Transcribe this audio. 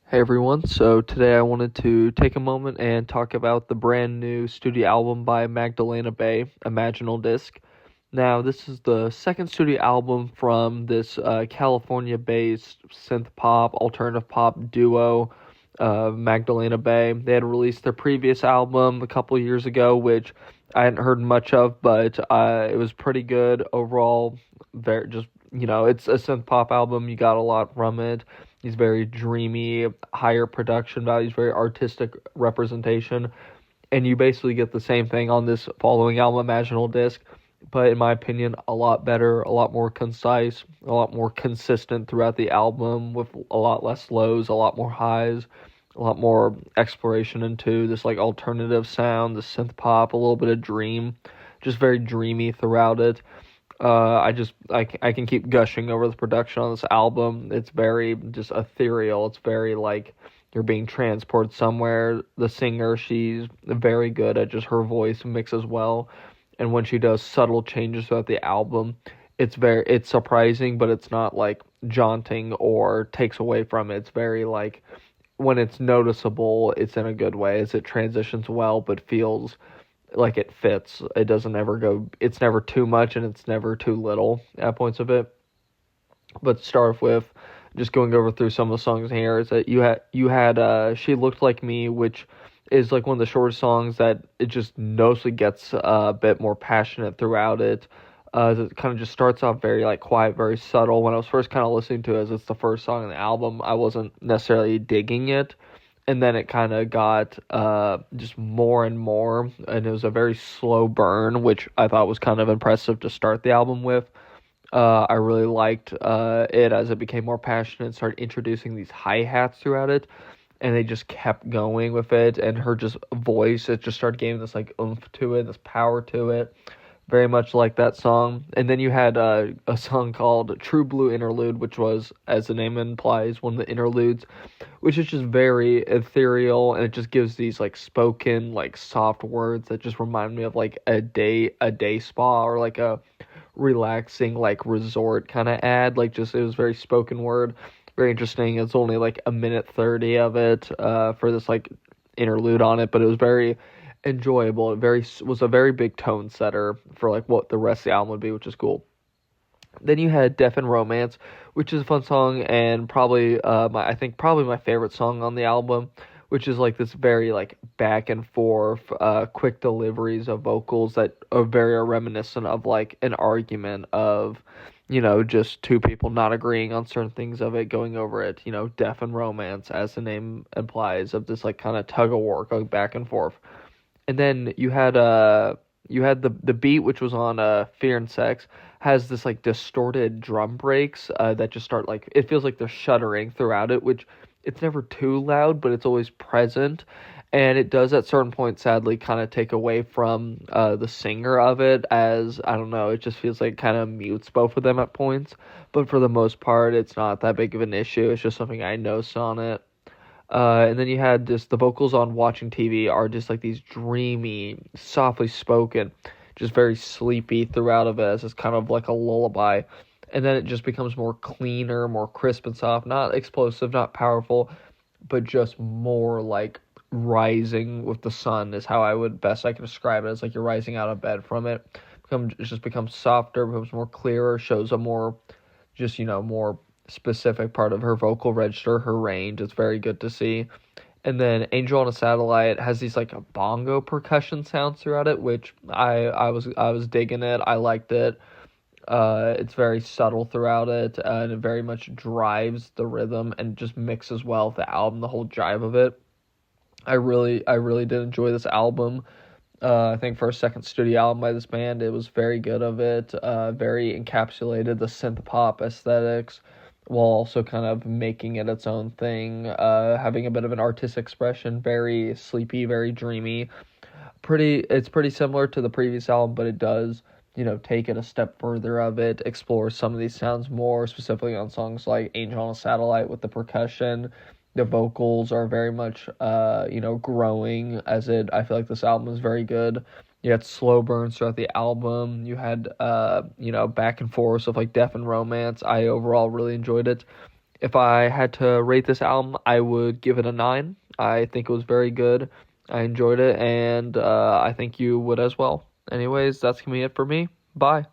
Hey everyone, so today I wanted to take a moment and talk about the brand new studio album by Magdalena Bay, Imaginal Disc. Now, this is the second studio album from this California based synth pop, alternative pop duo, Magdalena Bay. They had released their previous album a couple years ago, which I hadn't heard much of, but it was pretty good overall. Very just, it's a synth pop album, you got a lot from it. These very dreamy, higher production values, very artistic representation, and you basically get the same thing on this following album, Imaginal Disc, but in my opinion, a lot better, a lot more concise, a lot more consistent throughout the album, with a lot less lows, a lot more highs, a lot more exploration into this like alternative sound, the synth pop, a little bit of dream, just very dreamy throughout it. I can keep gushing over the production on this album. It's very just ethereal. It's very like you're being transported somewhere. The singer, she's very good at just her voice mixes well, and when she does subtle changes throughout the album, it's surprising, but it's not like jaunting or takes away from it. It's very like when it's noticeable, it's in a good way as it transitions well, but feels like it fits. It doesn't ever go. It's never too much and it's never too little at points of it. But start with just going over through some of the songs here. Is that you had She Looked Like Me, which is like one of the shortest songs that it just noticeably gets a bit more passionate throughout it. It kind of just starts off very like quiet, very subtle. When I was first kind of listening to it, as it's the first song in the album, I wasn't necessarily digging it, and then it kind of got just more and more, and it was a very slow burn, which I thought was kind of impressive to start the album with. I really liked it as it became more passionate, started introducing these hi-hats throughout it, and they just kept going with it, and her just voice, it just started giving this like oomph to it, this power to it, very much like that song. And then you had a song called True Blue Interlude, which was, as the name implies, one of the interludes, which is just very ethereal, and it just gives these like spoken, like soft words that just remind me of like a day spa, or like a relaxing like resort kind of ad. Like just it was very spoken word, very interesting. It's only like a minute 30 of it for this like interlude on it, but it was very enjoyable. It very was a very big tone setter for like what the rest of the album would be, which is cool. Then you had Deaf and Romance, which is a fun song, and probably I think probably my favorite song on the album, which is like this very like back and forth, quick deliveries of vocals that are very reminiscent of like an argument of, just two people not agreeing on certain things of it, going over it, Deaf and Romance, as the name implies, of this like kind of tug of war going back and forth. And then you had the beat, which was on Fear and Sex, has this like distorted drum breaks that just start like, it feels like they're shuddering throughout it, which it's never too loud, but it's always present, and it does at certain points sadly kind of take away from the singer of it, as I don't know, it just feels like kind of mutes both of them at points, but for the most part it's not that big of an issue. It's just something I noticed on it. And then you had just the vocals on Watching TV are just like these dreamy, softly spoken, just very sleepy throughout of it, as it's kind of like a lullaby. And then it just becomes more cleaner, more crisp and soft, not explosive, not powerful, but just more like rising with the sun is how I can describe it. It's like you're rising out of bed from it. It just becomes softer, becomes more clearer, shows a more just, more specific part of her vocal register, her range. It's very good to see. And then Angel on a Satellite has these like bongo percussion sounds throughout it, which I was digging it. I liked it. It's very subtle throughout it, and it very much drives the rhythm and just mixes well with the album, the whole jive of it. I really did enjoy this album. I think for a second studio album by this band, it was very good of it. Very encapsulated the synth pop aesthetics, while also kind of making it its own thing. Having a bit of an artistic expression, very sleepy, very dreamy. It's pretty similar to the previous album, but it does, take it a step further of it, explore some of these sounds more, specifically on songs like Angel on a Satellite with the percussion. The vocals are very much, growing as it. I feel like this album is very good. You had slow burns throughout the album. You had, back and forth of like Deaf and Romance. I overall really enjoyed it. If I had to rate this album, I would give it a 9. I think it was very good. I enjoyed it, and I think you would as well. Anyways, that's going to be it for me. Bye.